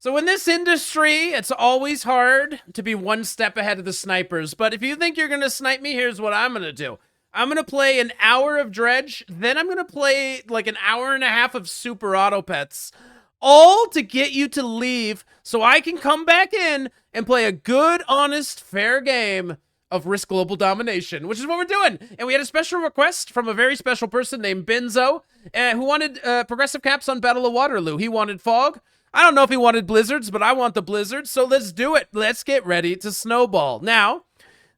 So in this industry, it's always hard to be one step ahead of the snipers. But if you think you're going to snipe me, here's what I'm going to do. I'm going to play an hour of Dredge, then I'm going to play like an hour and a half of Super Auto Pets, all to get you to leave so I can come back in and play a good, honest, fair game of Risk Global Domination, which is what we're doing. And we had a special request from a very special person named Benzo, who wanted progressive caps on Battle of Waterloo. He wanted fog. I don't know if he wanted blizzards, but I want the blizzards, so let's do it. Let's get ready to snowball. Now,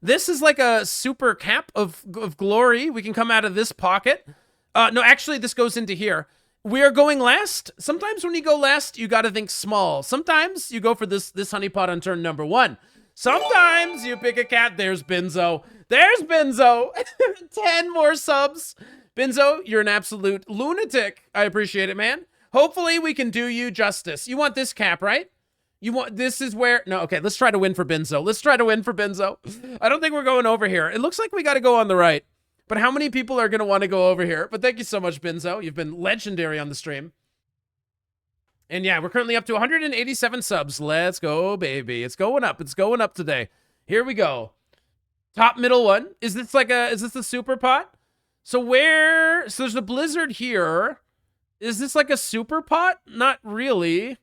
this is like a super cap of glory. We can come out of this pocket. No, actually, this goes into here. We are going last. Sometimes when you go last, you got to think small. Sometimes you go for this honeypot on turn number 1. Sometimes you pick a cat. There's Benzo. There's Benzo. 10 more subs. Benzo, you're an absolute lunatic. I appreciate it, man. Hopefully we can do you justice. You want this cap, right? You want, this is where, no, okay, let's try to win for Benzo. Let's try to win for Benzo. I don't think we're going over here. It looks like we got to go on the right. But how many people are going to want to go over here? But thank you so much, Benzo. You've been legendary on the stream. And yeah, we're currently up to 187 subs. Let's go, baby. It's going up. It's going up today. Here we go. Top middle one. Is this the super pot? So there's a blizzard here. Is this like a super pot? Not really.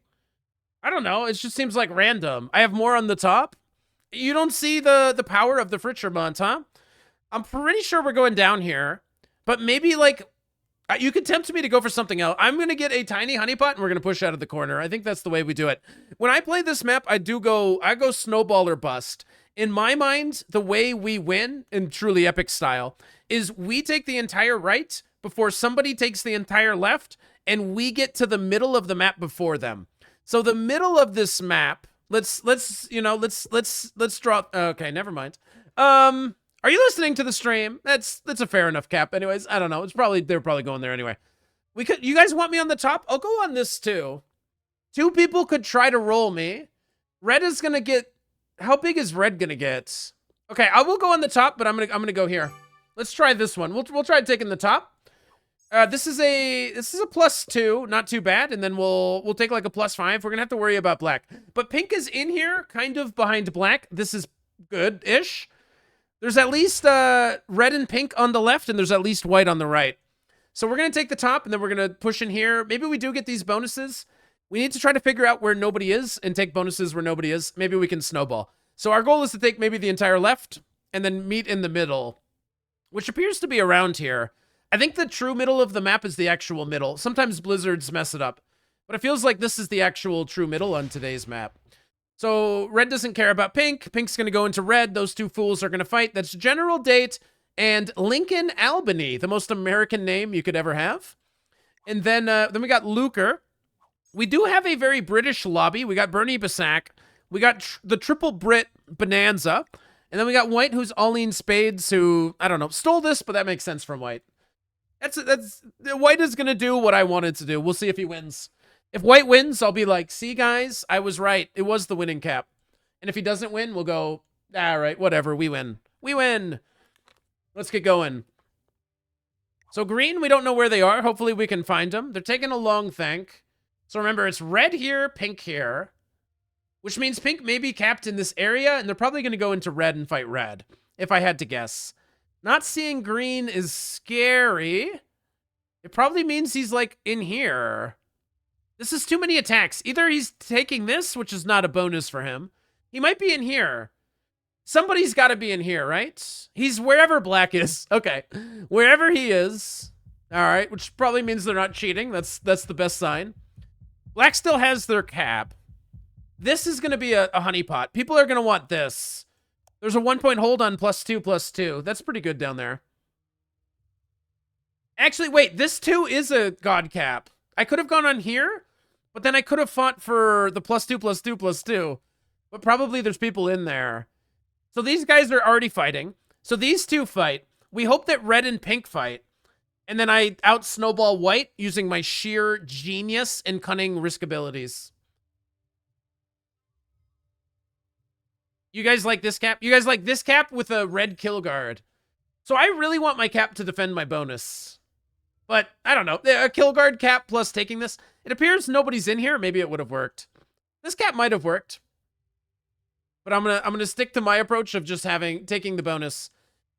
I don't know. It just seems like random. I have more on the top. You don't see the power of the Fritchermont, huh? I'm pretty sure we're going down here. But maybe like, you could tempt me to go for something else. I'm going to get a tiny honeypot and we're going to push out of the corner. I think that's the way we do it. When I play this map, I go snowball or bust. In my mind, the way we win in truly epic style is we take the entire right before somebody takes the entire left, and we get to the middle of the map before them. So the middle of this map, let's draw. Okay, never mind. Are you listening to the stream? That's a fair enough cap. Anyways, I don't know. They're probably going there anyway. You guys want me on the top? I'll go on this too. 2 people could try to roll me. Red is gonna get. How big is red gonna get? Okay, I will go on the top, but I'm gonna go here. Let's try this one. We'll try taking the top. This is a +2, not too bad, and then we'll take like a +5. We're gonna have to worry about black, but pink is in here, kind of behind black. This is good-ish. There's at least red and pink on the left, and there's at least white on the right. So we're gonna take the top, and then we're gonna push in here. Maybe we do get these bonuses. We need to try to figure out where nobody is and take bonuses where nobody is. Maybe we can snowball. So our goal is to take maybe the entire left, and then meet in the middle, which appears to be around here. I think the true middle of the map is the actual middle. Sometimes blizzards mess it up, but it feels like this is the actual true middle on today's map. So red doesn't care about pink. Pink's going to go into red. Those 2 fools are going to fight. That's General Date and Lincoln Albany, the most American name you could ever have. And then we got Luker. We do have a very British lobby. We got Bernie Basak. We got the triple Brit Bonanza. And then we got White, who's Arlene Spades, who, I don't know, stole this, but that makes sense from White. White is going to do what I wanted to do. We'll see if he wins. If White wins, I'll be like, see, guys, I was right. It was the winning cap. And if he doesn't win, we'll go, all right, whatever, we win. We win. Let's get going. So green, we don't know where they are. Hopefully we can find them. They're taking a long think. So remember, it's red here, pink here, which means pink may be capped in this area, and they're probably going to go into red and fight red, if I had to guess. Not seeing green is scary. It probably means he's like in here. This is too many attacks. Either he's taking this, which is not a bonus for him. He might be in here. Somebody's got to be in here, right? He's wherever black is. Okay. Wherever he is. All right. Which probably means they're not cheating. That's the best sign. Black still has their cap. This is going to be a honeypot. People are going to want this. There's a 1-point hold on +2/+2. That's pretty good down there. Actually, wait. This 2 is a god cap. I could have gone on here, but then I could have fought for the +2/+2/2. But probably there's people in there. So these guys are already fighting. So these 2 fight. We hope that red and pink fight. And then I out-snowball white using my sheer genius and cunning risk abilities. You guys like this cap? You guys like this cap with a red kill guard. So I really want my cap to defend my bonus. But I don't know. A kill guard cap plus taking this. It appears nobody's in here. Maybe it would have worked. This cap might have worked. But I'm gonna stick to my approach of just taking the bonus.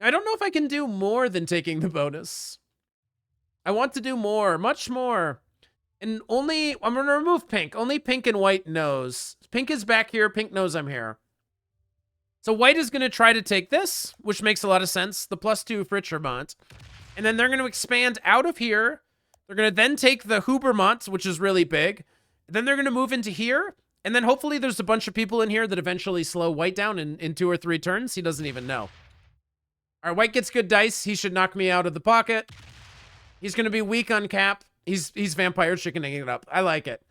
I don't know if I can do more than taking the bonus. I want to do more, much more. And I'm gonna remove pink. Only pink and white knows. Pink is back here, pink knows I'm here. So white is gonna try to take this, which makes a lot of sense. The +2 Fritchermont. And then they're gonna expand out of here. They're gonna then take the Hubermont, which is really big. Then they're gonna move into here. And then hopefully there's a bunch of people in here that eventually slow white down in 2 or 3 turns. He doesn't even know. All right, white gets good dice. He should knock me out of the pocket. He's going to be weak on cap. He's vampire chickening it up. I like it.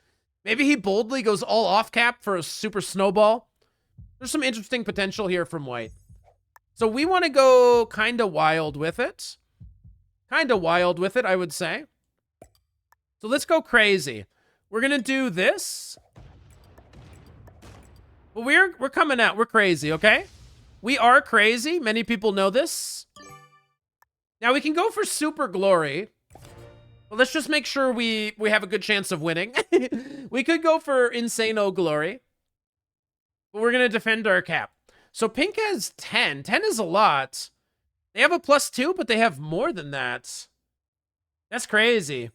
Maybe he boldly goes all off cap for a super snowball. There's some interesting potential here from white. So we want to go kind of wild with it. Kind of wild with it, I would say. So let's go crazy. We're going to do this. But we're coming out. We're crazy, okay? We are crazy. Many people know this. Now we can go for super glory. But let's just make sure we have a good chance of winning. We could go for insano glory. But we're going to defend our cap. So pink has 10. 10 is a lot. They have a +2, but they have more than that. That's crazy.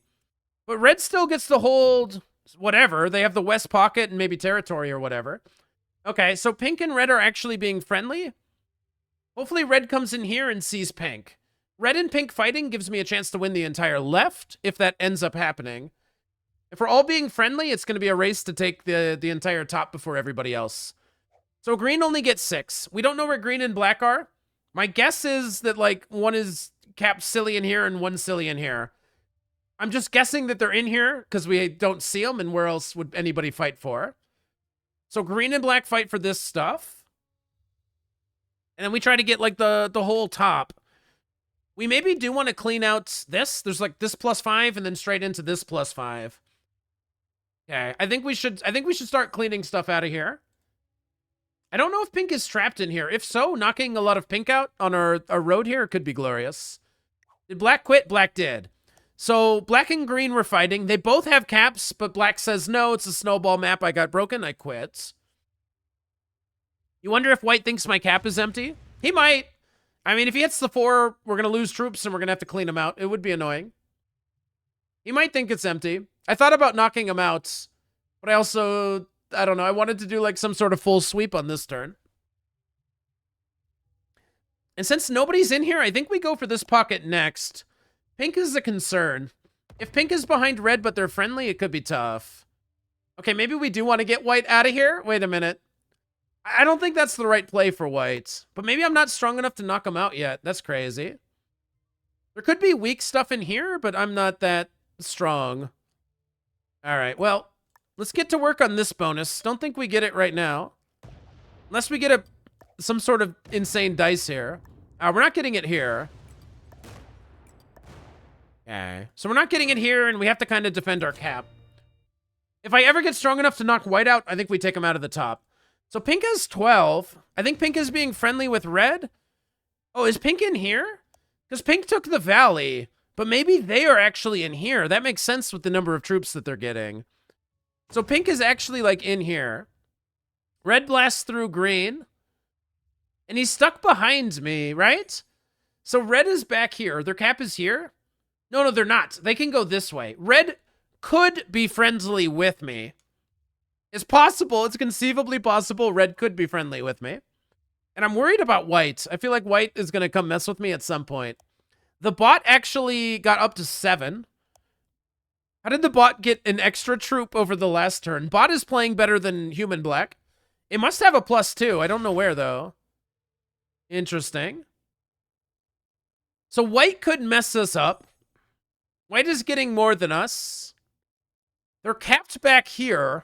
But red still gets to hold whatever. They have the west pocket and maybe territory or whatever. Okay, so pink and red are actually being friendly. Hopefully red comes in here and sees pink. Red and pink fighting gives me a chance to win the entire left, if that ends up happening. If we're all being friendly, it's going to be a race to take the entire top before everybody else. So green only gets 6. We don't know where green and black are. My guess is that, like, one is capped silly in here and one silly in here. I'm just guessing that they're in here because we don't see them, and where else would anybody fight for? So green and black fight for this stuff. And then we try to get, like, the whole top. We maybe do want to clean out this. There's, like, this +5 and then straight into this +5. Okay, I think we should start cleaning stuff out of here. I don't know if pink is trapped in here. If so, knocking a lot of pink out on our road here could be glorious. Did black quit? Black did. So black and green were fighting. They both have caps, but black says, no, it's a snowball map. I got broken. I quit. You wonder if white thinks my cap is empty? He might. I mean, if he hits the 4, we're going to lose troops and we're going to have to clean him out. It would be annoying. He might think it's empty. I thought about knocking him out, but I don't know. I wanted to do like some sort of full sweep on this turn. And since nobody's in here, I think we go for this pocket next. Pink is a concern. If pink is behind red, but they're friendly, it could be tough. Okay, maybe we do want to get white out of here. Wait a minute. I don't think that's the right play for white. But maybe I'm not strong enough to knock them out yet. That's crazy. There could be weak stuff in here, but I'm not that strong. All right, well, let's get to work on this bonus. Don't think we get it right now. Unless we get some sort of insane dice here. We're not getting it here. Okay. So we're not getting it here, and we have to kind of defend our cap. If I ever get strong enough to knock white out, I think we take him out of the top. So pink has 12. I think pink is being friendly with red. Oh, is pink in here? Because pink took the valley, but maybe they are actually in here. That makes sense with the number of troops that they're getting. So pink is actually, like, in here. Red blasts through green. And he's stuck behind me, right? So red is back here. Their cap is here? No, they're not. They can go this way. Red could be friendly with me. It's possible. It's conceivably possible red could be friendly with me. And I'm worried about white. I feel like white is going to come mess with me at some point. The bot actually got up to 7. How did the bot get an extra troop over the last turn? Bot is playing better than human black. It must have a +2. I don't know where, though. Interesting. So white could mess us up. White is getting more than us. They're capped back here.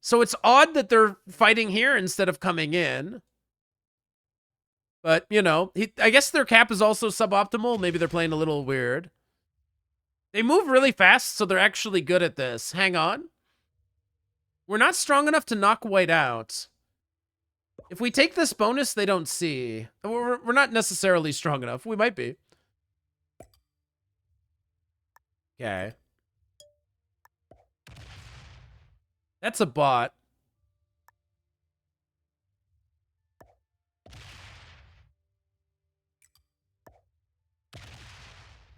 So it's odd that they're fighting here instead of coming in. But, you know, I guess their cap is also suboptimal. Maybe they're playing a little weird. They move really fast, so they're actually good at this. Hang on. We're not strong enough to knock white out. If we take this bonus, they don't see. We're not necessarily strong enough. We might be. Okay. That's a bot.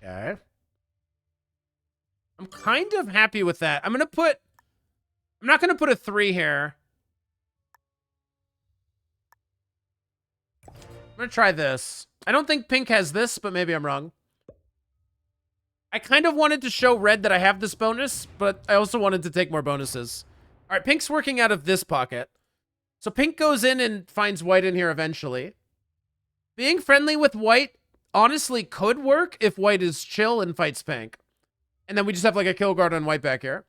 Okay. I'm kind of happy with that. I'm not going to put a 3 here. I'm going to try this. I don't think pink has this, but maybe I'm wrong. I kind of wanted to show red that I have this bonus, but I also wanted to take more bonuses. All right, pink's working out of this pocket. So pink goes in and finds white in here eventually. Being friendly with white honestly could work if white is chill and fights pink. And then we just have like a kill guard on white back here.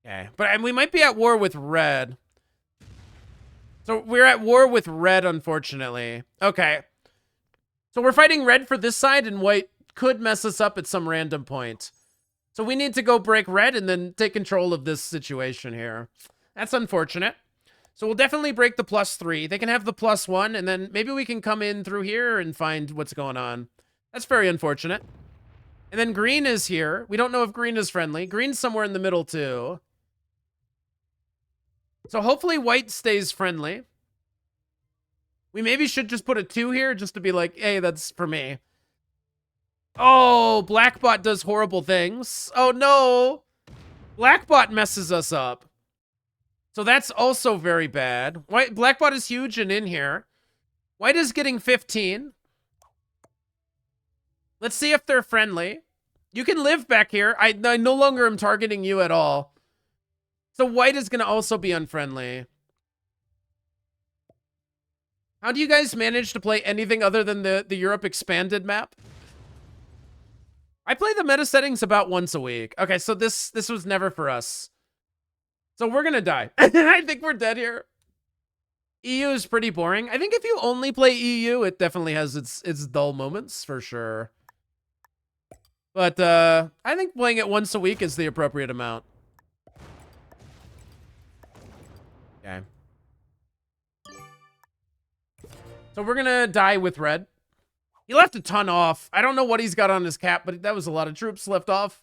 Okay, but we might be at war with red. So we're at war with red, unfortunately. Okay. So we're fighting red for this side, and white could mess us up at some random point. So we need to go break red and then take control of this situation here. That's unfortunate. So we'll definitely break the +3. They can have the +1, and then maybe we can come in through here and find what's going on. That's very unfortunate. And then green is here. We don't know if green is friendly. Green's somewhere in the middle, too. So hopefully white stays friendly. We maybe should just put a 2 here just to be like, hey, that's for me. Oh, Blackbot does horrible things. Oh, no. Blackbot messes us up. So that's also very bad. Blackbot is huge and in here. White is getting 15. Let's see if they're friendly. You can live back here. I no longer am targeting you at all. So white is going to also be unfriendly. How do you guys manage to play anything other than the Europe expanded map? I play the meta settings about once a week. Okay, so this was never for us. So we're going to die. I think we're dead here. EU is pretty boring. I think if you only play EU, it definitely has its dull moments for sure. But I think playing it once a week is the appropriate amount. Okay. So we're going to die with red. He left a ton off. I don't know what he's got on his cap, but that was a lot of troops left off.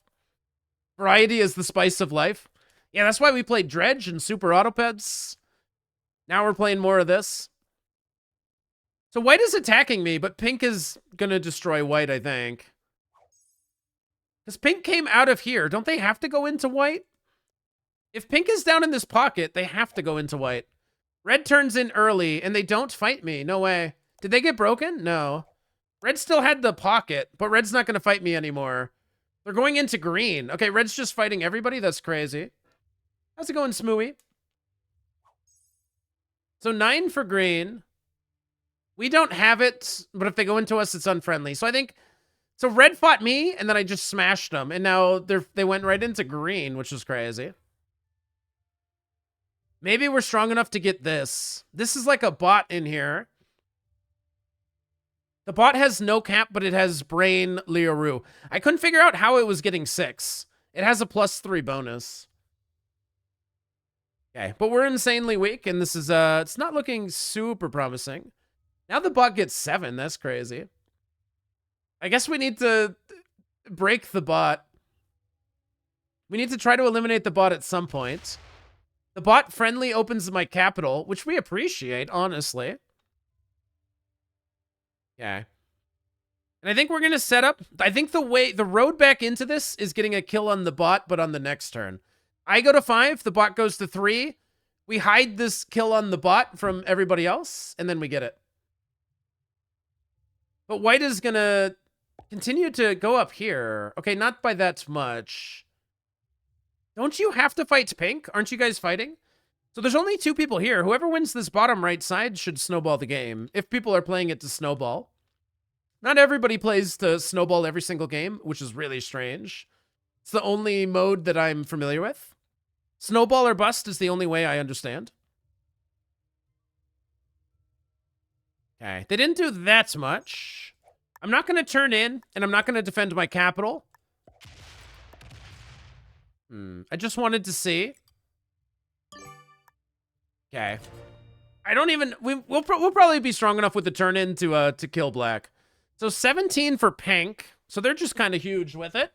Variety is the spice of life. Yeah, that's why we played Dredge and Super Autopeds. Now we're playing more of this. So white is attacking me, but pink is going to destroy white, I think. Because pink came out of here. Don't they have to go into white? If pink is down in this pocket, they have to go into white. Red turns in early, and they don't fight me. No way. Did they get broken? No. Red still had the pocket, but red's not going to fight me anymore. They're going into green. Okay, red's just fighting everybody? That's crazy. How's it going, Smooey? So 9 for green. We don't have it, but if they go into us, it's unfriendly. So I think... So red fought me, and then I just smashed them. And now they went right into green, which is crazy. Maybe we're strong enough to get this. This is like a bot in here. The bot has no cap, but it has Brain Leoru. I couldn't figure out how it was getting 6. It has a +3 bonus. Okay, but we're insanely weak, and this is, it's not looking super promising. Now the bot gets 7. That's crazy. I guess we need to break the bot. We need to try to eliminate the bot at some point. The bot friendly opens my capital, which we appreciate, honestly. Yeah. And I think we're going to set up... I think the road back into this is getting a kill on the bot, but on the next turn. I go to 5, the bot goes to 3. We hide this kill on the bot from everybody else, and then we get it. But white is going to continue to go up here. Okay, not by that much. Don't you have to fight pink? Aren't you guys fighting? So there's only 2 people here. Whoever wins this bottom right side should snowball the game, if people are playing it to snowball. Not everybody plays to snowball every single game, which is really strange. It's the only mode that I'm familiar with. Snowball or bust is the only way I understand. Okay, they didn't do that much. I'm not going to turn in, and I'm not going to defend my capital. I just wanted to see. Okay. I don't even... We'll probably be strong enough with the turn in to kill black. So 17 for pink. So they're just kind of huge with it.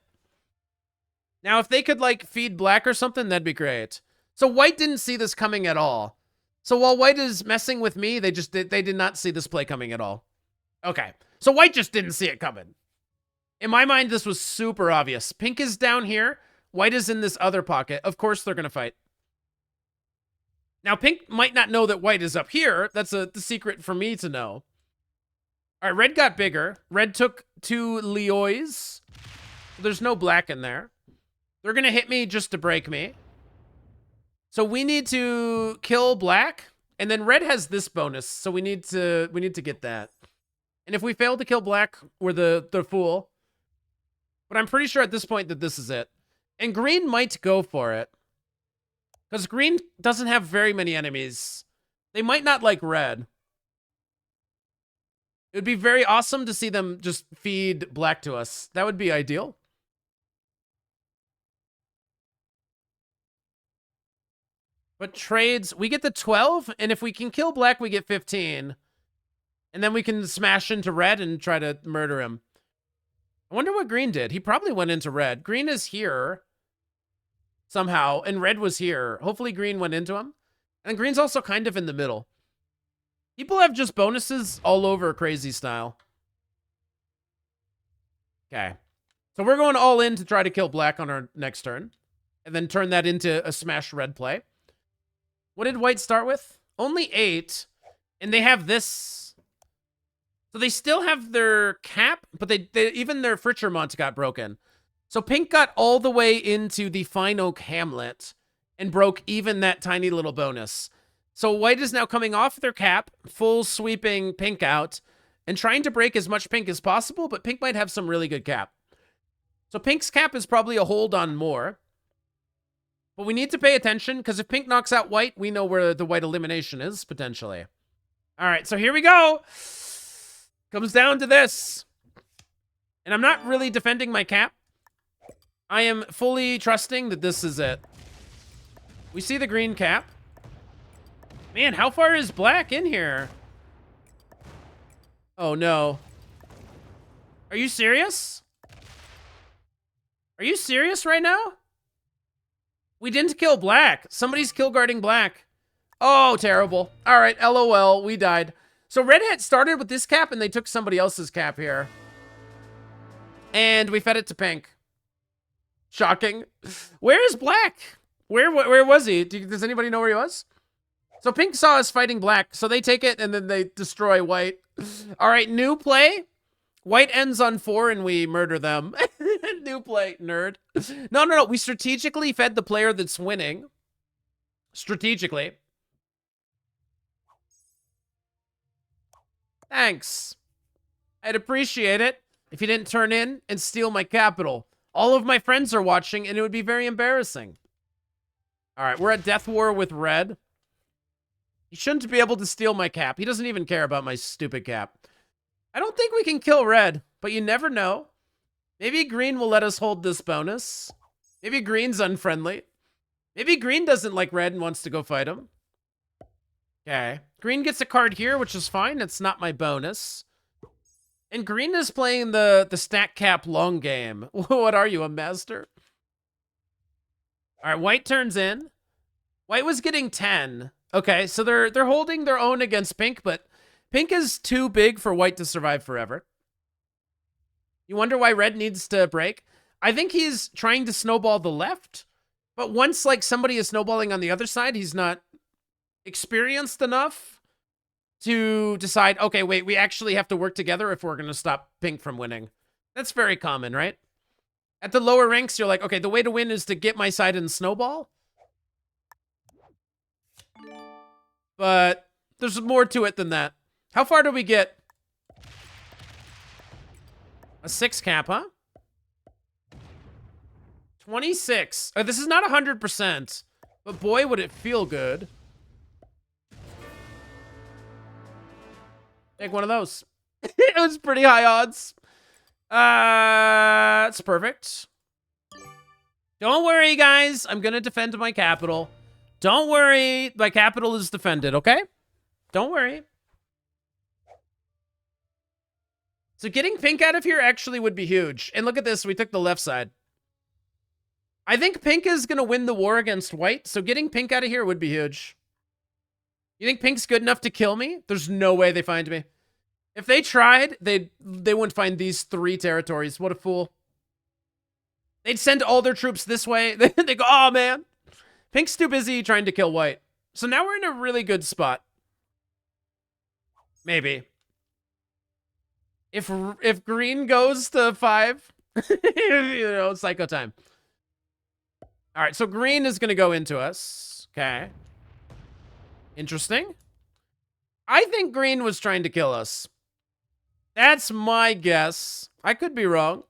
Now, if they could, like, feed black or something, that'd be great. So white didn't see this coming at all. So while white is messing with me, they did not see this play coming at all. Okay. So white just didn't see it coming. In my mind, this was super obvious. Pink is down here. White is in this other pocket. Of course they're going to fight. Now, pink might not know that white is up here. That's the secret for me to know. All right, red got bigger. Red took 2 Leois. There's no black in there. They're going to hit me just to break me. So we need to kill black. And then red has this bonus. So we need to get that. And if we fail to kill black, we're the fool. But I'm pretty sure at this point that this is it. And green might go for it. Because green doesn't have very many enemies. They might not like red. It would be very awesome to see them just feed black to us. That would be ideal. But trades, we get the 12, and if we can kill black, we get 15. And then we can smash into red and try to murder him. I wonder what green did. He probably went into red. Green is here somehow, and red was here. Hopefully green went into him. And green's also kind of in the middle. People have just bonuses all over crazy style. Okay. So we're going all in to try to kill black on our next turn. And then turn that into a smash red play. What did white start with? Only 8. And they have this. So they still have their cap, but they even their Fritchermont got broken. So pink got all the way into the Fine Oak Hamlet and broke even that tiny little bonus. So white is now coming off their cap, full sweeping pink out, and trying to break as much pink as possible, but pink might have some really good cap. So pink's cap is probably a hold on more. But we need to pay attention, because if pink knocks out white, we know where the white elimination is, potentially. All right, so here we go. Comes down to this. And I'm not really defending my cap. I am fully trusting that this is it. We see the green cap. Man, how far is black in here? Oh, no. Are you serious? Are you serious right now? We didn't kill black. Somebody's kill guarding black. Oh, terrible. All right, LOL, we died. So red had started with this cap, and they took somebody else's cap here. And we fed it to pink. Shocking. Where is black? Where was he? Does anybody know where he was? So pink saw us fighting black, so they take it, and then they destroy white. All right, new play. White ends on 4, and we murder them. New play, nerd. No. We strategically fed the player that's winning. Strategically. Thanks. I'd appreciate it if you didn't turn in and steal my capital. All of my friends are watching, and it would be very embarrassing. All right, we're at death war with red. He shouldn't be able to steal my cap. He doesn't even care about my stupid cap. I don't think we can kill red, but you never know. Maybe green will let us hold this bonus. Maybe green's unfriendly. Maybe green doesn't like red and wants to go fight him. Okay. Green gets a card here, which is fine. It's not my bonus. And green is playing the stack cap long game. What are you, a master? All right, white turns in. White was getting 10. Okay, so they're holding their own against pink, but pink is too big for white to survive forever. You wonder why red needs to break? I think he's trying to snowball the left, but once like somebody is snowballing on the other side, he's not experienced enough to decide, okay, wait, we actually have to work together if we're going to stop pink from winning. That's very common, right? At the lower ranks, you're like, okay, the way to win is to get my side and snowball. But there's more to it than that. How far do we get? A 6 cap, huh? 26. This is not 100%, but boy, would it feel good. Take one of those. It was pretty high odds. It's perfect. Don't worry, guys. I'm going to defend my capital. Don't worry. My capital is defended, okay? Don't worry. So getting pink out of here actually would be huge. And look at this. We took the left side. I think pink is going to win the war against white. So getting pink out of here would be huge. You think pink's good enough to kill me? There's no way they find me. If they tried, they wouldn't find these 3 territories. What a fool. They'd send all their troops this way. They go, oh, man. Pink's too busy trying to kill white. So now we're in a really good spot. Maybe. If green goes to 5, you know, psycho time. All right, so green is going to go into us. Okay. Interesting. I think green was trying to kill us. That's my guess. I could be wrong.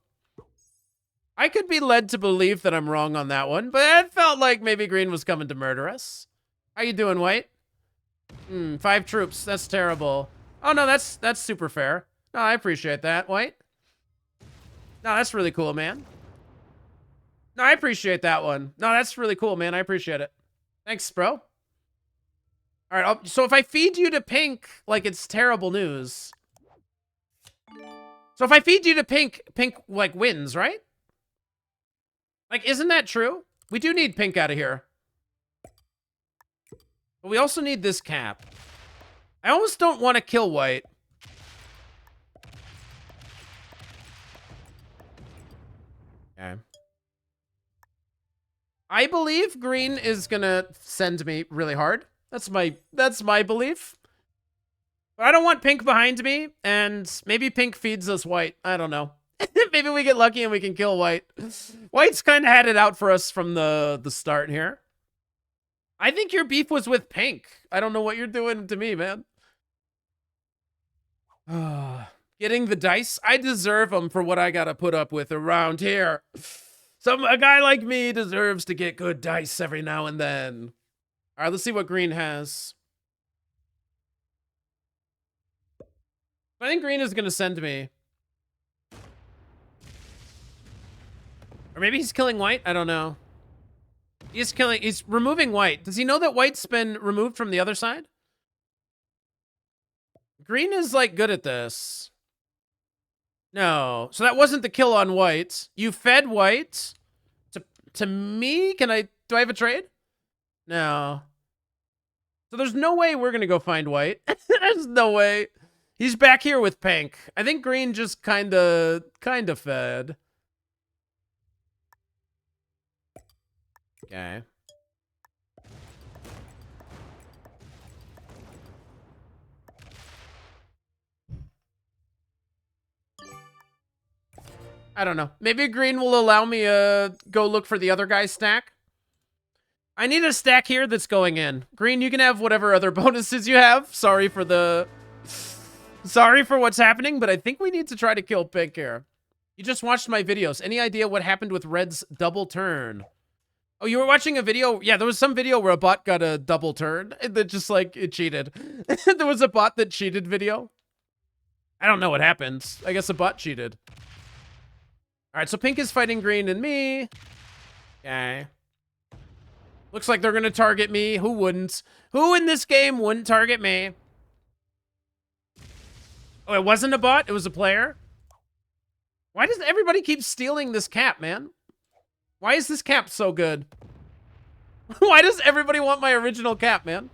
I could be led to believe that I'm wrong on that one, but it felt like maybe green was coming to murder us. How you doing, white? 5 troops. That's terrible. Oh, no, that's super fair. No, I appreciate that, white. No, that's really cool, man. No, I appreciate that one. No, that's really cool, man. I appreciate it. Thanks, bro. All right, so if I feed you to pink, like, it's terrible news. So if I feed you to pink, pink, like, wins, right? Like, isn't that true? We do need pink out of here. But we also need this cap. I almost don't want to kill white. Okay. I believe green is gonna send me really hard. That's my belief. But I don't want pink behind me, and maybe pink feeds us white. I don't know. Maybe we get lucky and we can kill white. White's kind of had it out for us from the start here. I think your beef was with pink. I don't know what you're doing to me, man. Getting the dice. I deserve them for what I gotta put up with around here. A guy like me deserves to get good dice every now and then. All right, let's see what green has. I think green is gonna send me. Or maybe he's killing white? I don't know. He's removing white. Does he know that white's been removed from the other side? Green is, like, good at this. No. So that wasn't the kill on white. You fed white to me? Do I have a trade? No. So there's no way we're gonna go find white. There's no way. He's back here with pink. I think green just kinda fed. Okay. I don't know. Maybe green will allow me to go look for the other guy's stack. I need a stack here that's going in. Green, you can have whatever other bonuses you have. Sorry for what's happening, but I think we need to try to kill pink here. You just watched my videos. Any idea what happened with red's double turn? Oh, you were watching a video? Yeah, there was some video where a bot got a double turn. That just, like, it cheated. There was a bot that cheated video. I don't know what happened. I guess a bot cheated. All right, so pink is fighting green and me. Okay. Looks like they're going to target me. Who wouldn't? Who in this game wouldn't target me? Oh, it wasn't a bot? It was a player? Why does everybody keep stealing this cap, man? Why is this cap so good? Why does everybody want my original cap, man?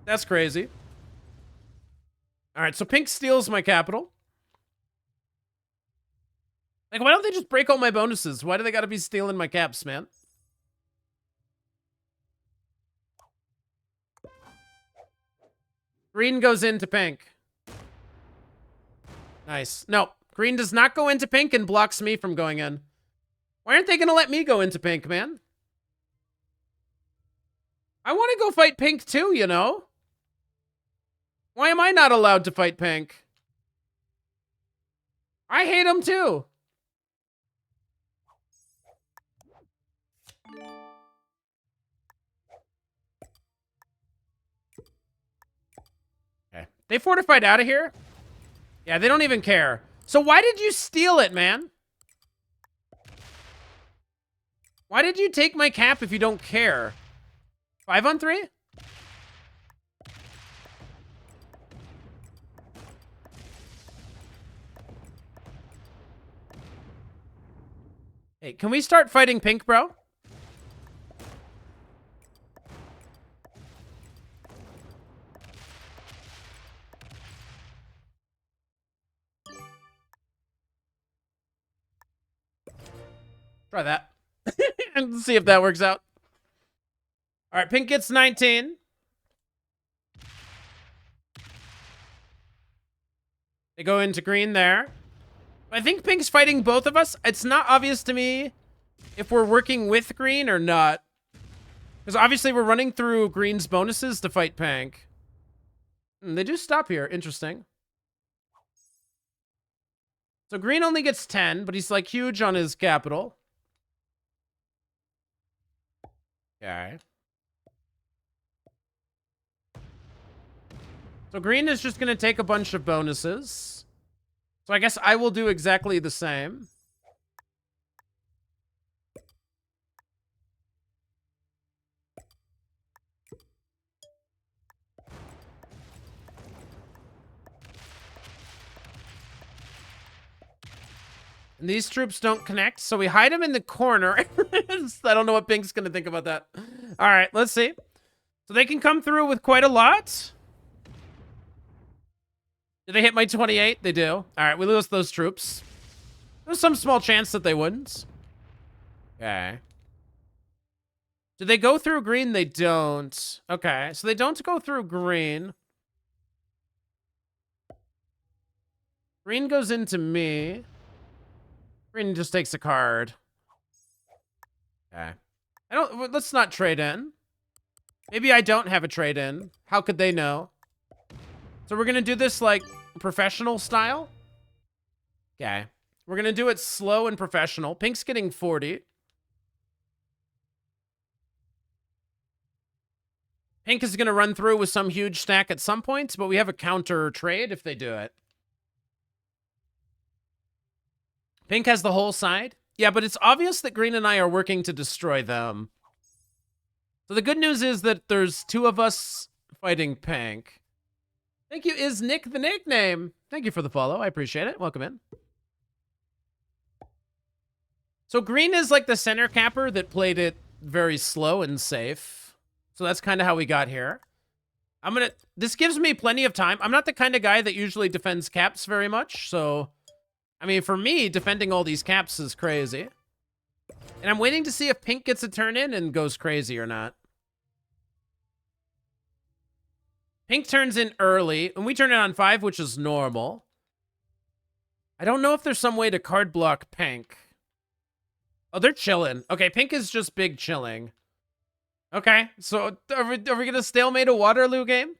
That's crazy. All right, so pink steals my capital. Like, why don't they just break all my bonuses? Why do they gotta be stealing my caps, man? Green goes into pink. Nice. No, green does not go into pink and blocks me from going in. Why aren't they gonna let me go into pink, man? I want to go fight pink too, you know? Why am I not allowed to fight pink? I hate them too. Okay. They fortified out of here? Yeah, they don't even care. So why did you steal it, man? Why did you take my cap if you don't care? 5-on-3? Hey, can we start fighting pink, bro? Try that. And see if that works out. All right, pink gets 19. They go into green there. I think pink's fighting both of us. It's not obvious to me if we're working with green or not. Because obviously we're running through green's bonuses to fight pink. They do stop here. Interesting. So green only gets 10, but he's like huge on his capital. Okay. So green is just going to take a bunch of bonuses. So I guess I will do exactly the same. And these troops don't connect, so we hide them in the corner. I don't know what pink's going to think about that. All right, let's see. So they can come through with quite a lot. Do they hit my 28? They do. All right, we lose those troops. There's some small chance that they wouldn't. Okay. Do they go through green? They don't. Okay, so they don't go through green. Green goes into me. Green just takes a card. Okay. Let's not trade in. Maybe I don't have a trade in. How could they know? So we're going to do this like professional style. Okay. We're going to do it slow and professional. Pink's getting 40. Pink is going to run through with some huge stack at some point, but we have a counter trade if they do it. Pink has the whole side. Yeah, but it's obvious that green and I are working to destroy them. So the good news is that there's two of us fighting pink. Thank you, Is Nick the nickname. Thank you for the follow. I appreciate it. Welcome in. So green is like the center capper that played it very slow and safe. So that's kind of how we got here. This gives me plenty of time. I'm not the kind of guy that usually defends caps very much. So, I mean, for me, defending all these caps is crazy. And I'm waiting to see if pink gets a turn in and goes crazy or not. Pink turns in early, and we turn it on 5, which is normal. I don't know if there's some way to card block pink. Oh, they're chilling. Okay, pink is just big chilling. Okay, so are we gonna stalemate a Waterloo game?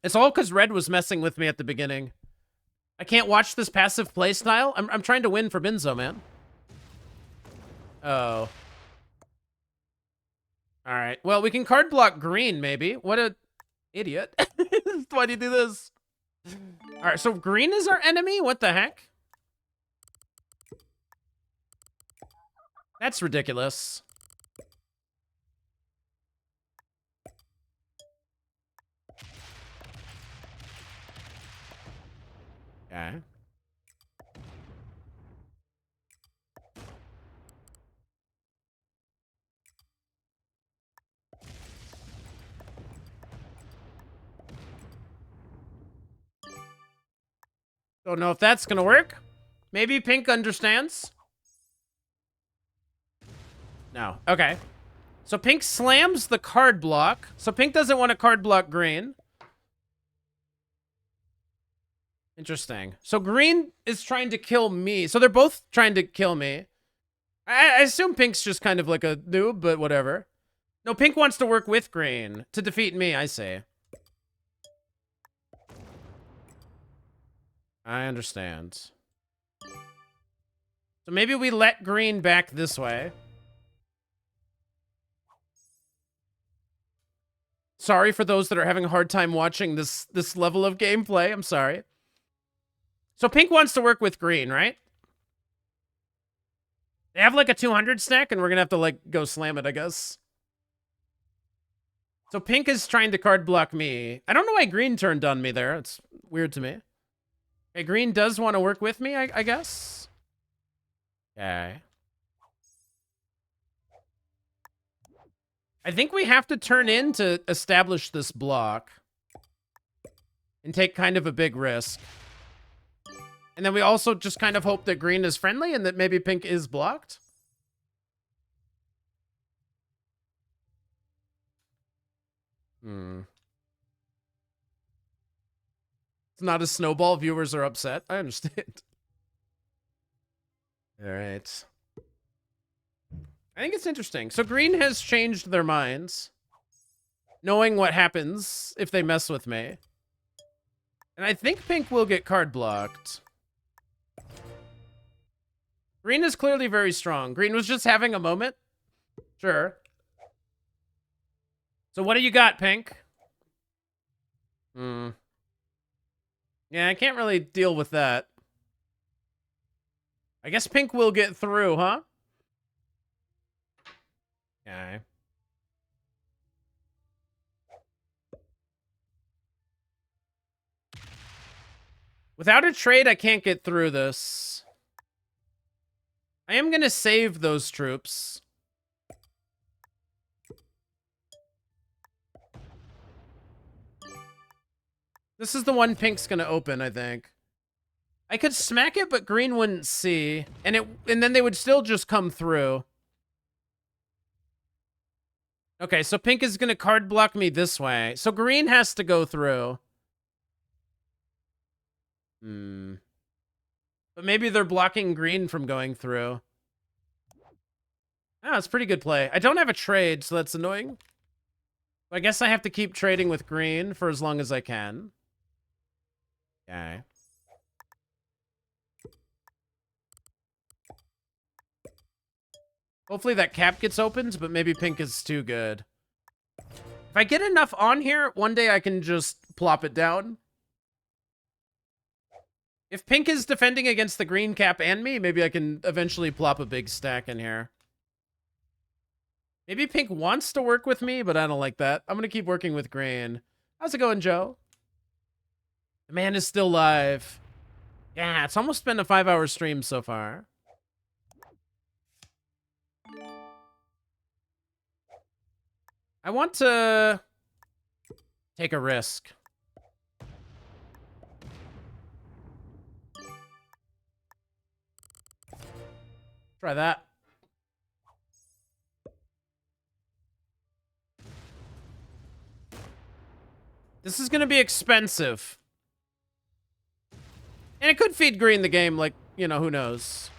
It's all because red was messing with me at the beginning. I can't watch this passive play style. I'm trying to win for Binzo, man. Oh. All right. Well, we can card block green, maybe. What a idiot. Why do you do this? All right, so green is our enemy? What the heck? That's ridiculous. Okay. Don't know if that's gonna work. Maybe pink understands. No. Okay. So pink slams the card block. So pink doesn't want to card block green. Interesting. So green is trying to kill me. So they're both trying to kill me. I assume pink's just kind of like a noob, but whatever. No, pink wants to work with green to defeat me, I say. I understand. So maybe we let green back this way. Sorry for those that are having a hard time watching this level of gameplay. I'm sorry. So pink wants to work with green, right? They have like a 200 stack, and we're going to have to like go slam it, I guess. So pink is trying to card block me. I don't know why green turned on me there. It's weird to me. Okay, green does want to work with me, I guess. Okay. I think we have to turn in to establish this block. And take kind of a big risk. And then we also just kind of hope that green is friendly and that maybe pink is blocked. It's not a snowball. Viewers are upset. I understand. All right. I think it's interesting. So green has changed their minds, knowing what happens if they mess with me. And I think pink will get card blocked. Green is clearly very strong. Green was just having a moment. Sure. So what do you got, pink? Yeah, I can't really deal with that. I guess pink will get through, huh? Okay. Without a trade, I can't get through this. I am gonna save those troops. This is the one pink's gonna open, I think. I could smack it, but green wouldn't see. And then they would still just come through. Okay, so pink is gonna card block me this way. So green has to go through. But maybe they're blocking green from going through. Oh, it's pretty good play. I don't have a trade, so that's annoying. I guess I have to keep trading with green for as long as I can. Okay. Hopefully that cap gets opened, but maybe pink is too good. If I get enough on here, one day I can just plop it down. If pink is defending against the green cap and me, maybe I can eventually plop a big stack in here. Maybe pink wants to work with me, but I don't like that. I'm going to keep working with green. How's it going, Joe? The man is still live. Yeah, it's almost been a 5-hour stream so far. I want to take a risk. Try that. This is going to be expensive. And it could feed green the game, like, you know, who knows.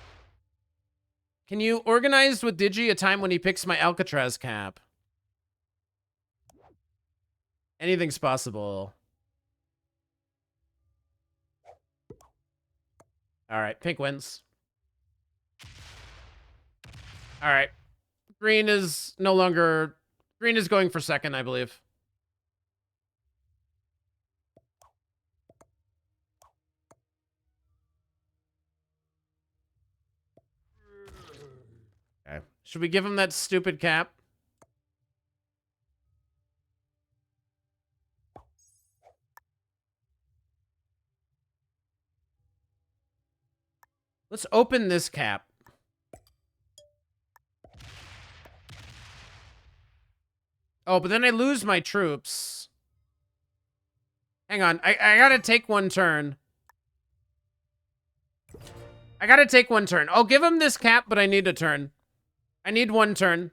Can you organize with Digi a time when he picks my Alcatraz cap? Anything's possible. All right, pink wins. All right. Green is no longer... Green is going for second, I believe. Okay. Should we give him that stupid cap? Let's open this cap. Oh, but then I lose my troops. Hang on. I gotta take one turn. I gotta take one turn. I'll give him this cap, but I need a turn. I need one turn.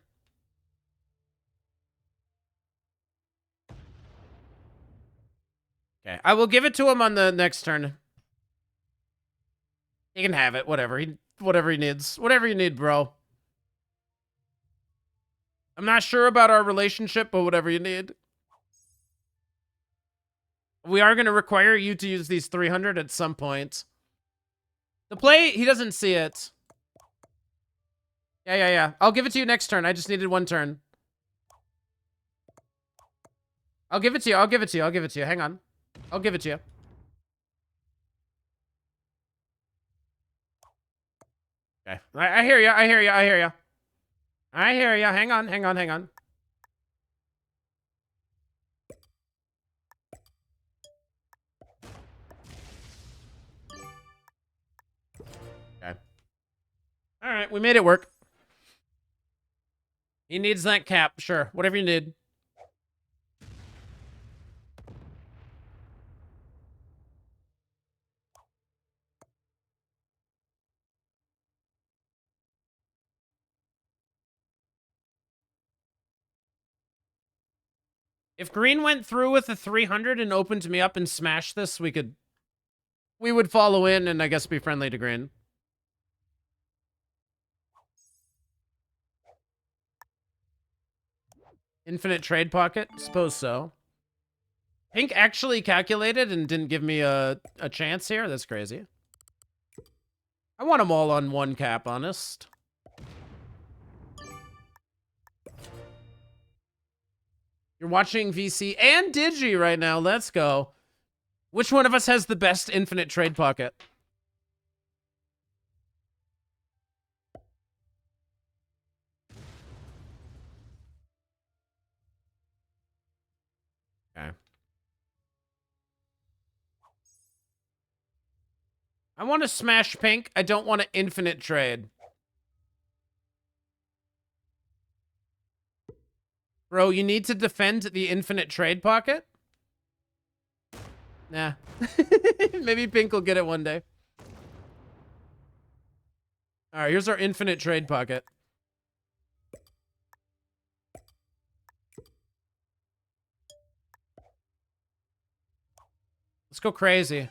Okay. I will give it to him on the next turn. He can have it. Whatever. Whatever he needs. Whatever you need, bro. I'm not sure about our relationship, but whatever you need. We are going to require you to use these 300 at some point. The play, he doesn't see it. Yeah. I'll give it to you next turn. I just needed one turn. I'll give it to you. I'll give it to you. I'll give it to you. Hang on. I'll give it to you. Okay. I hear you. I hear you. I hear you. I hear you. Hang on. Hang on. Hang on. Okay. All right. We made it work. He needs that cap. Sure. Whatever you need. If green went through with the 300 and opened me up and smashed this, we would follow in and I guess be friendly to green. Infinite trade pocket? Suppose so. Pink actually calculated and didn't give me a chance here? That's crazy. I want them all on one cap, honest. You're watching VC and Digi right now. Let's go. Which one of us has the best infinite trade pocket? Okay. I want to smash pink. I don't want an infinite trade. Bro, you need to defend the infinite trade pocket? Nah. Maybe pink will get it one day. All right, here's our infinite trade pocket. Let's go crazy.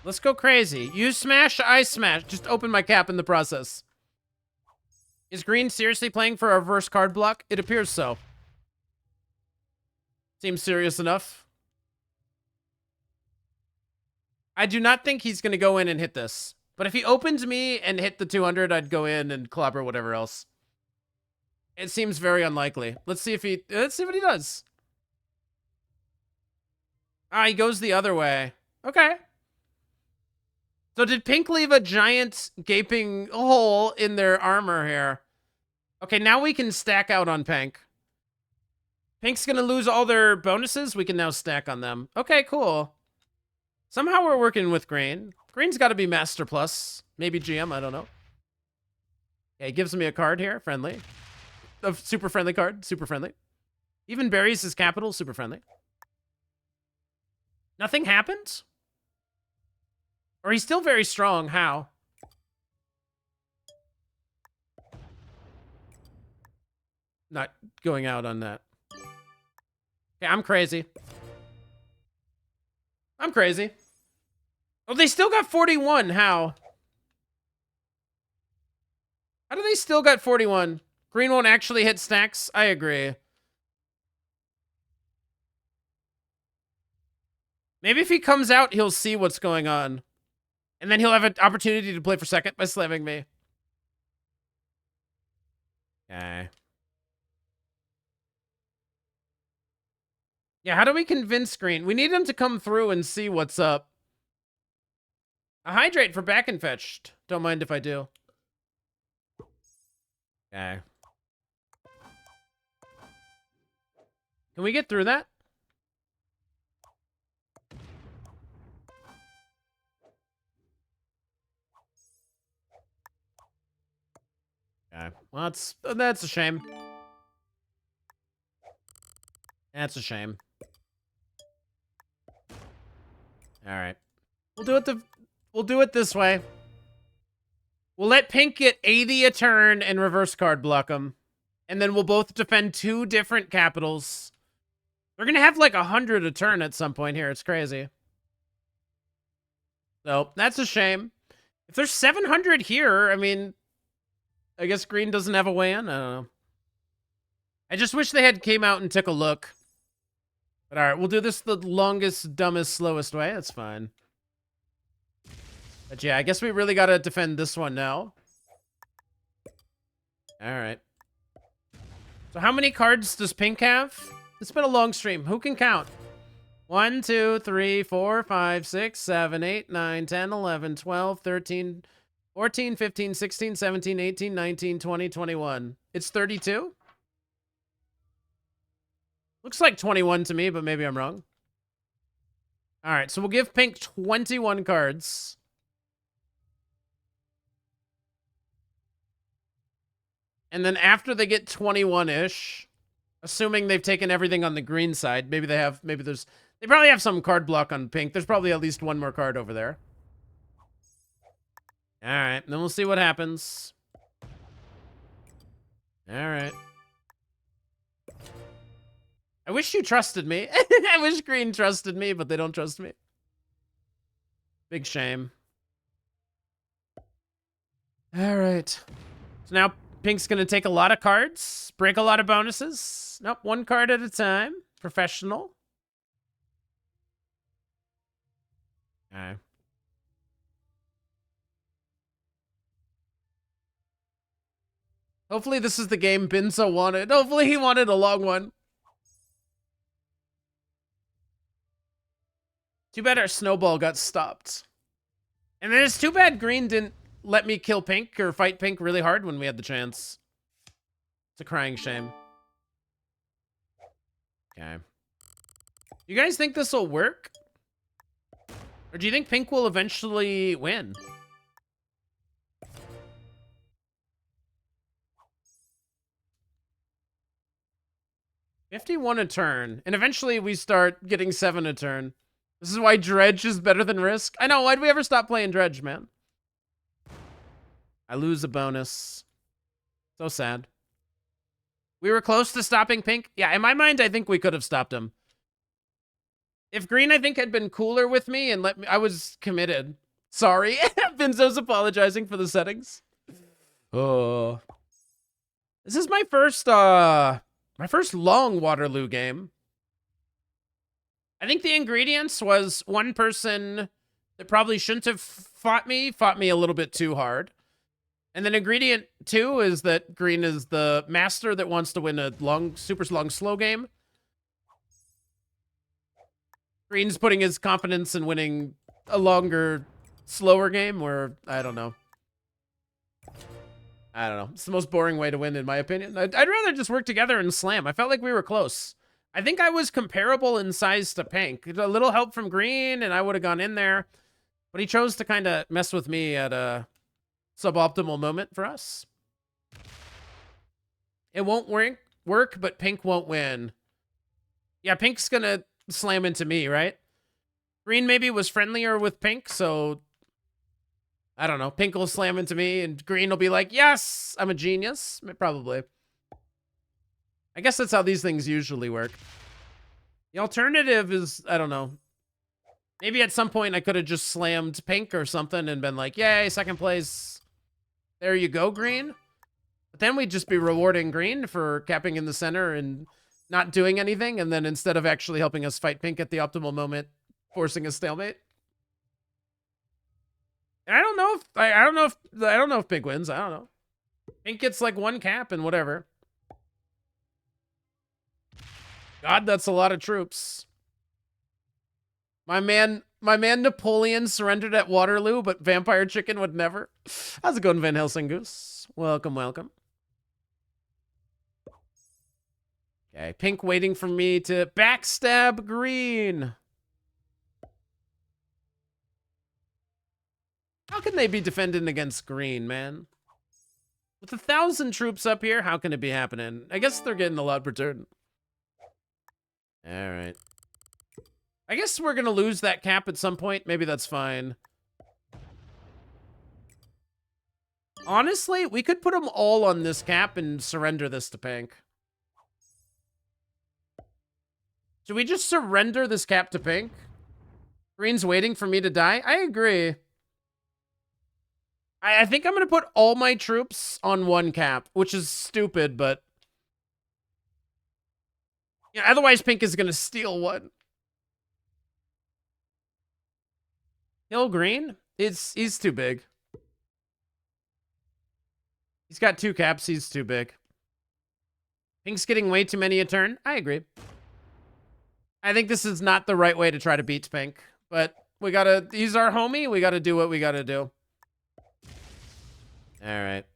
Let's go crazy. You smash, I smash. Just open my cap in the process. Is green seriously playing for a reverse card block? It appears so. Seems serious enough. I do not think he's going to go in and hit this. But if he opens me and hit the 200, I'd go in and clobber whatever else. It seems very unlikely. Let's see what he does. Ah, he goes the other way. Okay. So did pink leave a giant gaping hole in their armor here? Okay, now we can stack out on pink. Pink's gonna lose all their bonuses. We can now stack on them. Okay, cool. Somehow we're working with green. Green's got to be Master Plus. Maybe GM, I don't know. Okay, he gives me a card here. Friendly. A super friendly card. Super friendly. Even buries his capital. Super friendly. Nothing happened? Or he's still very strong. How? Not going out on that. Okay, I'm crazy. I'm crazy. Oh, they still got 41. How? How do they still got 41? Green won't actually hit stacks? I agree. Maybe if he comes out, he'll see what's going on. And then he'll have an opportunity to play for second by slamming me. Okay. Yeah, how do we convince green? We need him to come through and see what's up. A hydrate for back and fetched. Don't mind if I do. Okay. Can we get through that? Okay. Well, that's a shame. That's a shame. All right. We'll do it this way. We'll let pink get 80 a turn and reverse card block them. And then we'll both defend 2 different capitals. We're going to have like 100 a turn at some point here. It's crazy. So, that's a shame. If there's 700 here, I mean, I guess green doesn't have a way in. I don't know. I just wish they had came out and took a look. But all right, we'll do this the longest, dumbest, slowest way. That's fine. But yeah, I guess we really got to defend this one now. All right. So how many cards does pink have? It's been a long stream. Who can count? 1, 2, 3, 4, 5, 6, 7, 8, 9, 10, 11, 12, 13, 14, 15, 16, 17, 18, 19, 20, 21. It's 32? Looks like 21 to me, but maybe I'm wrong. All right, so we'll give pink 21 cards. And then after they get 21-ish, assuming they've taken everything on the green side, they probably have some card block on pink. There's probably at least one more card over there. All right, then we'll see what happens. All right. I wish you trusted me. I wish green trusted me, but they don't trust me. Big shame. All right. So now pink's gonna take a lot of cards, break a lot of bonuses. Nope, one card at a time. Professional. Okay. Hopefully this is the game Binzo wanted. Hopefully he wanted a long one. Too bad our Snowball got stopped. And then it's too bad green didn't let me kill pink or fight pink really hard when we had the chance. It's a crying shame. Okay. You guys think this will work? Or do you think pink will eventually win? $51 a turn. And eventually we start getting 7 a turn. This is why Dredge is better than Risk. I know, why'd we ever stop playing Dredge, man? I lose a bonus. So sad. We were close to stopping pink. Yeah, in my mind, I think we could have stopped him. If green, I think, had been cooler with me and let me... I was committed. Sorry. Binzo's apologizing for the settings. Oh. This is my first long Waterloo game. I think the ingredients was one person that probably shouldn't have fought me a little bit too hard. And then ingredient 2 is that green is the master that wants to win a super long, slow game. Green's putting his confidence in winning a longer, slower game where, I don't know. It's the most boring way to win, in my opinion. I'd rather just work together and slam. I felt like we were close. I think I was comparable in size to pink. A little help from green, and I would have gone in there. But he chose to kind of mess with me at a suboptimal moment for us. It won't work, but pink won't win. Yeah, pink's going to slam into me, right? Green maybe was friendlier with pink, so... I don't know. Pink will slam into me, and green will be like, yes, I'm a genius. Probably. I guess that's how these things usually work. The alternative is, I don't know. Maybe at some point I could have just slammed pink or something and been like, yay, second place. There you go, green. But then we'd just be rewarding green for capping in the center and not doing anything. And then instead of actually helping us fight pink at the optimal moment, forcing a stalemate. And I don't know if pink wins. I don't know. Pink gets like 1 cap and whatever. God, that's a lot of troops. My man Napoleon surrendered at Waterloo, but vampirechicken would never. How's it going, Van Helsing Goose? Welcome, welcome. Okay, pink waiting for me to backstab green. How can they be defending against green, man? With 1,000 troops up here, how can it be happening? I guess they're getting a lot per turn. All right. I guess we're going to lose that cap at some point. Maybe that's fine. Honestly, we could put them all on this cap and surrender this to pink. Should we just surrender this cap to pink? Green's waiting for me to die? I agree. I think I'm going to put all my troops on 1 cap, which is stupid, but... yeah, otherwise pink is going to steal 1. Kill green? He's too big. He's got 2 caps. He's too big. Pink's getting way too many a turn. I agree. I think this is not the right way to try to beat pink. But we gotta... he's our homie. We gotta do what we gotta do. Alright.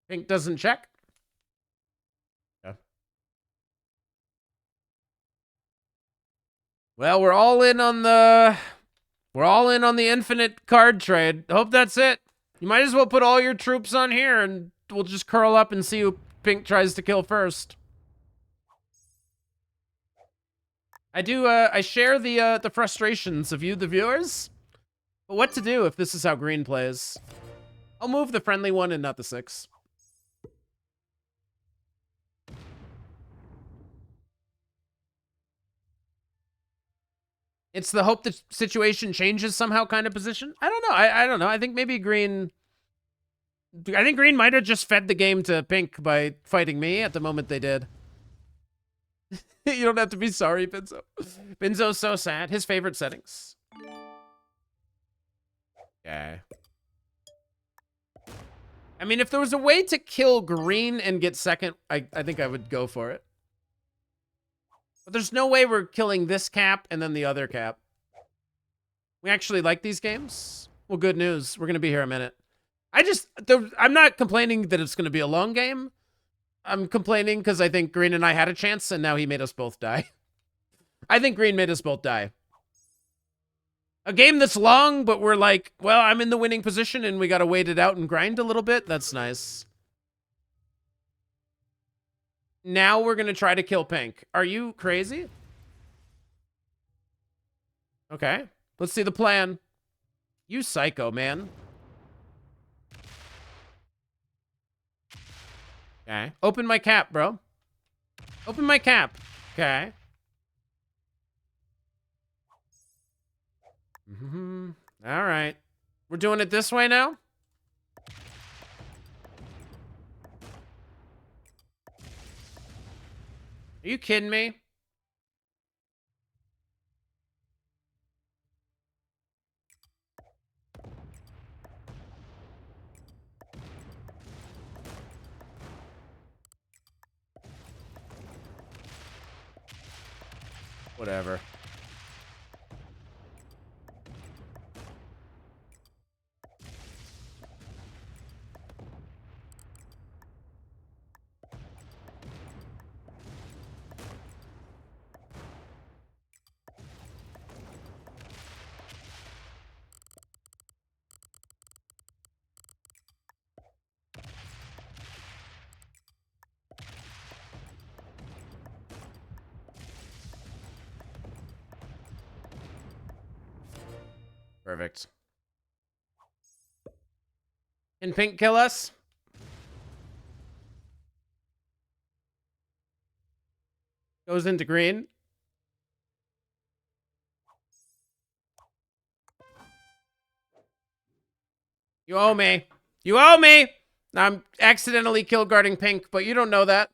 Pink doesn't check. Yeah. Well, we're all in on the infinite card trade. Hope that's it. You might as well put all your troops on here and we'll just curl up and see who pink tries to kill first. I share the frustrations of you, the viewers. But what to do if this is how green plays? I'll move the friendly one and not the 6. It's the hope the situation changes somehow kind of position. I don't know. I don't know. I think maybe green... I think green might have just fed the game to pink by fighting me at the moment they did. You don't have to be sorry, Benzo. Benzo's so sad. His favorite settings. Okay. I mean, if there was a way to kill green and get second, I think I would go for it. But there's no way we're killing this cap and then the other cap. We actually like these games? Well, good news. We're going to be here a minute. I'm not complaining that it's going to be a long game. I'm complaining because I think green and I had a chance and now he made us both die. I think green made us both die. A game that's long, but we're like, well, I'm in the winning position and we got to wait it out and grind a little bit. That's nice. Now we're going to try to kill pink. Are you crazy? Okay. Let's see the plan. You psycho, man. Okay. Open my cap, bro. Open my cap. Okay. All right. We're doing it this way now? Are you kidding me? Whatever. Perfect. Can pink kill us? Goes into green. You owe me. You owe me! I'm accidentally kill guarding pink, but you don't know that.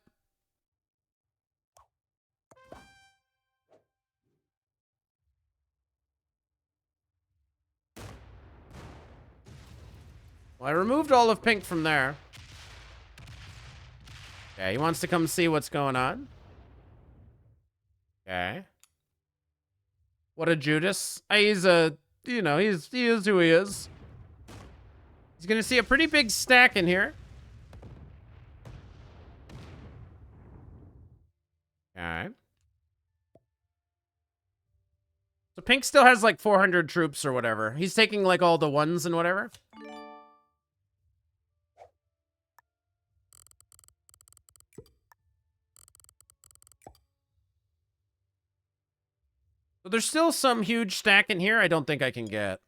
Well, I removed all of pink from there. Okay, he wants to come see what's going on. Okay. What a Judas. He's a, you know, he is who he is. He's gonna see a pretty big stack in here. Okay. So pink still has like 400 troops or whatever. He's taking like all the ones and whatever. So there's still some huge stack in here I don't think I can get.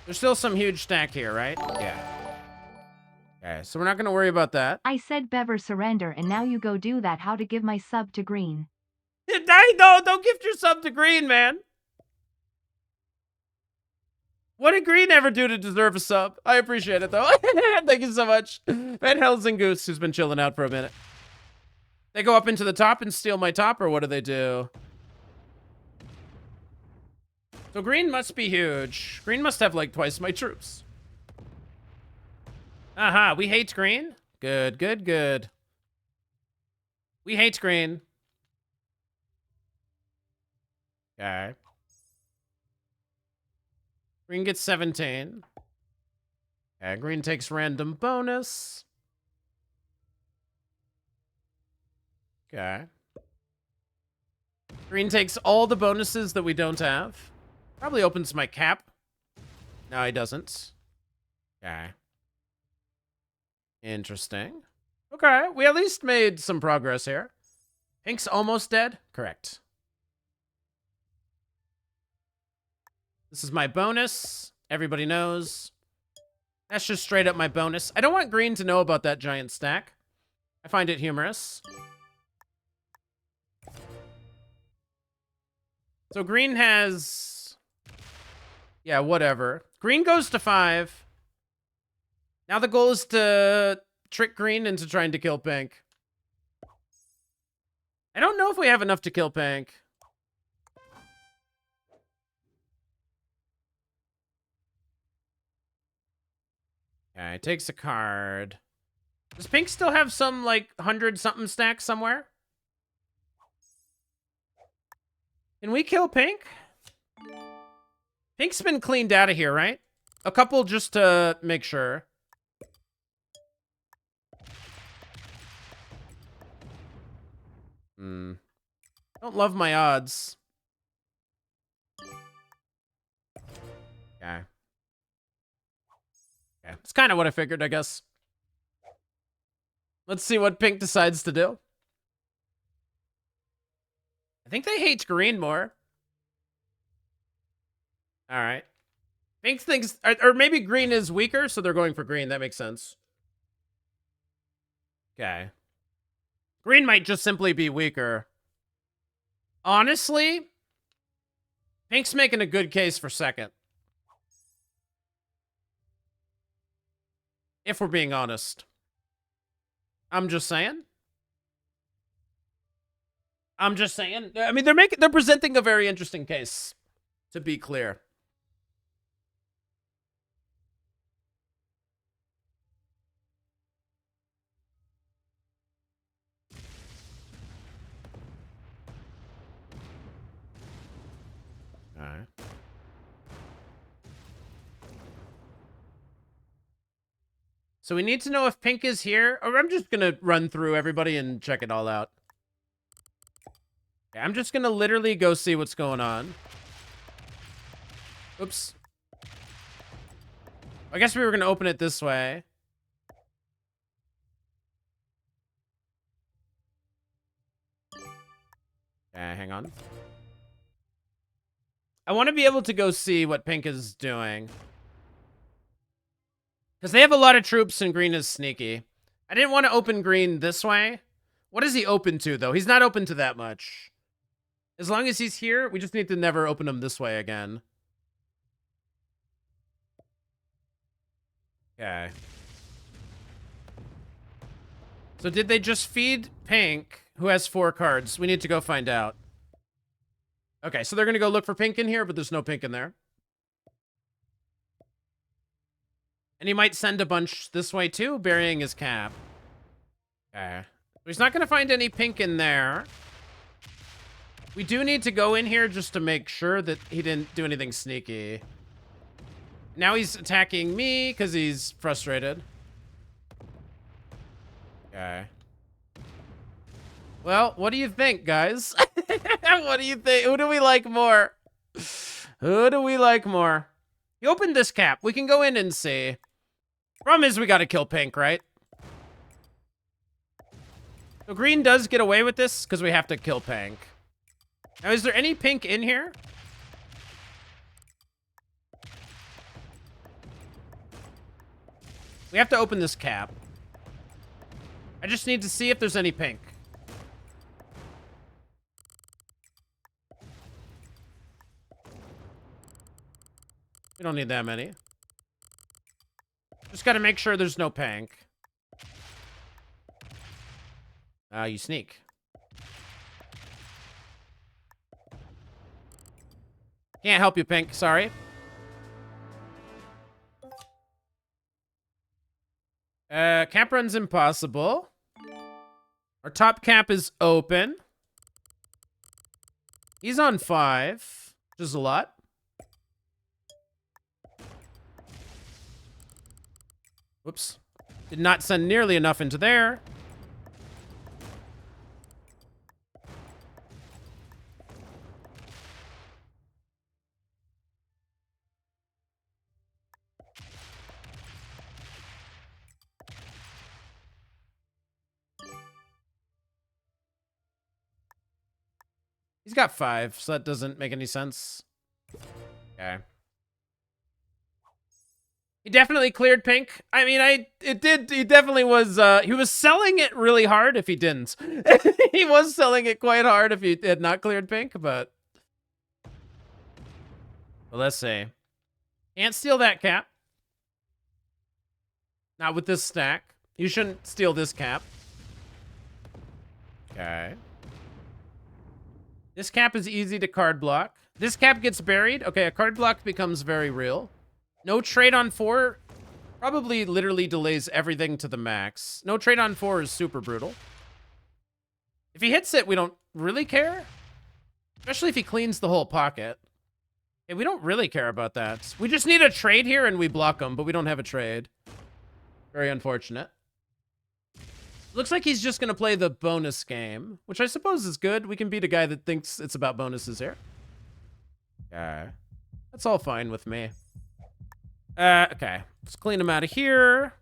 There's still some huge stack here, right? Yeah. Okay, so we're not going to worry about that. I said Bever surrender and now you go do that. How to give my sub to green. No, don't gift your sub to green, man. What did green ever do to deserve a sub? I appreciate it, though. Thank you so much. Van Helsing Goose, who's been chilling out for a minute. They go up into the top and steal my top, or what do they do? So green must be huge. Green must have, like, twice my troops. Aha, we hate green? Good, good, good. We hate green. Okay. Green gets 17. Okay, green takes random bonus. Okay. Green takes all the bonuses that we don't have. Probably opens my cap. No, he doesn't. Okay. Interesting. Okay, we at least made some progress here. Pink's almost dead? Correct. This is my bonus. Everybody knows. That's just straight up my bonus. I don't want green to know about that giant stack. I find it humorous. So green has... Yeah, whatever. Green goes to 5. Now the goal is to trick green into trying to kill pink. I don't know if we have enough to kill pink. Okay, takes a card. Does pink still have some, like, 100-something stack somewhere? Can we kill pink? Pink's been cleaned out of here, right? A couple just to make sure. Don't love my odds. Okay. Okay. It's kind of what I figured, I guess. Let's see what pink decides to do. I think they hate green more. All right. Pink thinks... Or maybe green is weaker, so they're going for green. That makes sense. Okay. Green might just simply be weaker. Honestly, pink's making a good case for second. If we're being honest. I'm just saying. I'm just saying. I mean, they're presenting a very interesting case, to be clear. All right. So we need to know if pink is here, or I'm just going to run through everybody and check it all out. Okay, I'm just going to literally go see what's going on. Oops. I guess we were going to open it this way. Okay, hang on. I want to be able to go see what pink is doing. Because they have a lot of troops and green is sneaky. I didn't want to open green this way. What is he open to, though? He's not open to that much. As long as he's here, we just need to never open him this way again. Okay. So did they just feed pink, who has 4 cards? We need to go find out. Okay, so they're going to go look for pink in here, but there's no pink in there. And he might send a bunch this way, too, burying his cap. Okay. He's not going to find any pink in there. We do need to go in here just to make sure that he didn't do anything sneaky. Now he's attacking me because he's frustrated. Okay. Well, what do you think, guys? What do you think? Who do we like more? Who do we like more? He opened this cap. We can go in and see. Problem is we gotta kill pink, right? So green does get away with this because we have to kill pink. Now, is there any pink in here? We have to open this cap. I just need to see if there's any pink. We don't need that many. Just gotta make sure there's no pink. You sneak. Can't help you, pink. Sorry. Cap run's impossible. Our top cap is open. He's on 5, which is a lot. Whoops. Did not send nearly enough into there. He's got 5, so that doesn't make any sense. Okay. He definitely cleared pink. I mean, he definitely was, he was selling it really hard if he didn't. He was selling it quite hard if he had not cleared pink, but. Well, let's see. Can't steal that cap. Not with this stack. You shouldn't steal this cap. Okay. This cap is easy to card block. This cap gets buried. Okay, a card block becomes very real. No trade on 4 probably literally delays everything to the max. No trade on 4 is super brutal. If he hits it, we don't really care. Especially if he cleans the whole pocket. Okay, we don't really care about that. We just need a trade here and we block him, but we don't have a trade. Very unfortunate. Looks like he's just going to play the bonus game, which I suppose is good. We can beat a guy that thinks it's about bonuses here. Okay. That's all fine with me. Okay. Let's clean him out of here.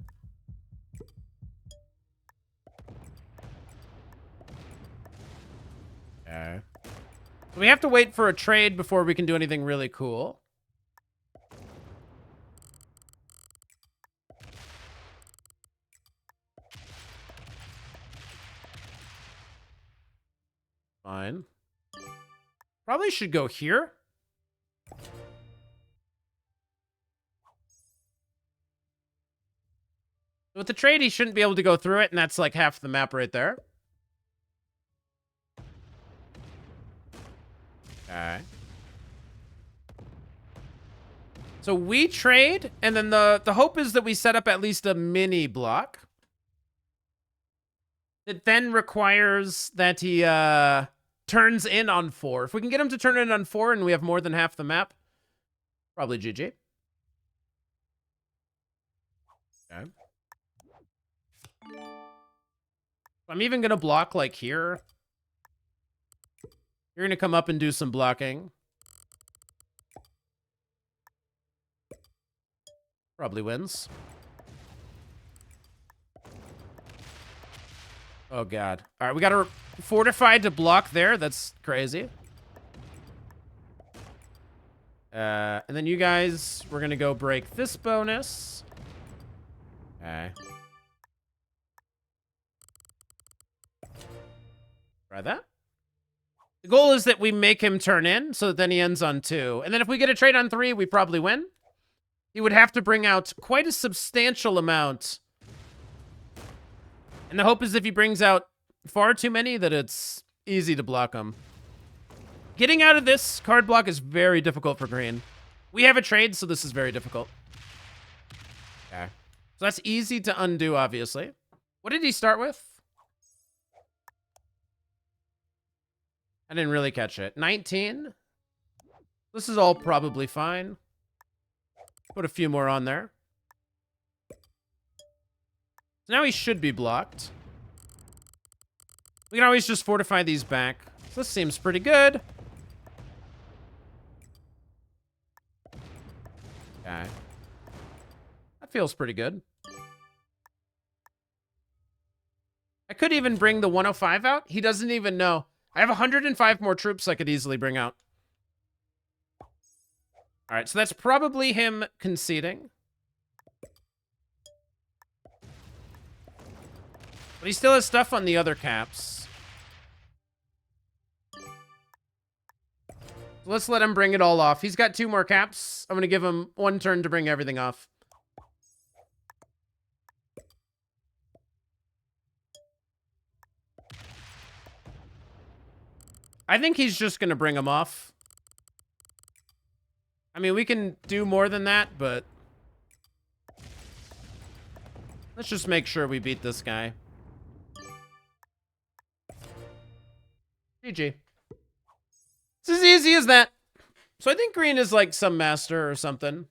Okay. So we have to wait for a trade before we can do anything really cool. Fine. Probably should go here. With the trade, he shouldn't be able to go through it, and that's like half the map right there. Okay. So we trade, and then the hope is that we set up at least a mini block. It then requires that he turns in on 4. If we can get him to turn in on 4 and we have more than half the map, probably GG. Okay. I'm even going to block like here. You're going to come up and do some blocking. Probably wins. Oh, God. All right, we got to fortify to block there. That's crazy. And then you guys, we're going to go break this bonus. Okay. Try that. The goal is that we make him turn in, so that then he ends on 2. And then if we get a trade on 3, we probably win. He would have to bring out quite a substantial amount. And the hope is if he brings out far too many, that it's easy to block him. Getting out of this card block is very difficult for green. We have a trade, so this is very difficult. Okay. So that's easy to undo, obviously. What did he start with? I didn't really catch it. 19? This is all probably fine. Put a few more on there. So now he should be blocked. We can always just fortify these back. So this seems pretty good. Okay. That feels pretty good. I could even bring the 105 out. He doesn't even know. I have 105 more troops I could easily bring out. All right, so that's probably him conceding. But he still has stuff on the other caps. So let's let him bring it all off. He's got 2 more caps. I'm going to give him 1 turn to bring everything off. I think he's just going to bring them off. I mean, we can do more than that, but let's just make sure we beat this guy. GG. It's as easy as that. So I think green is like some master or something.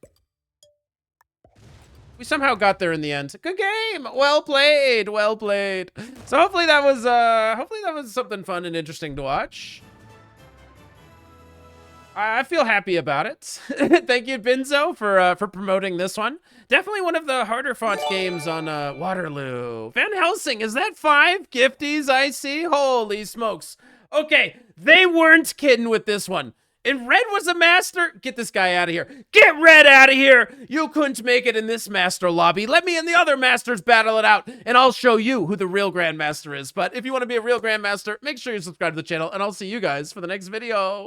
We somehow got there in the end. Good game. Well played. Well played. So hopefully that was something fun and interesting to watch. I feel happy about it. Thank you, Benzo, for promoting this one. Definitely one of the harder fought games on Waterloo. Van Helsing, is that 5 gifties I see? Holy smokes. Okay, they weren't kidding with this one. And Red was a master. Get this guy out of here. Get Red out of here. You couldn't make it in this master lobby. Let me and the other masters battle it out, and I'll show you who the real Grandmaster is. But if you want to be a real Grandmaster, make sure you subscribe to the channel, and I'll see you guys for the next video.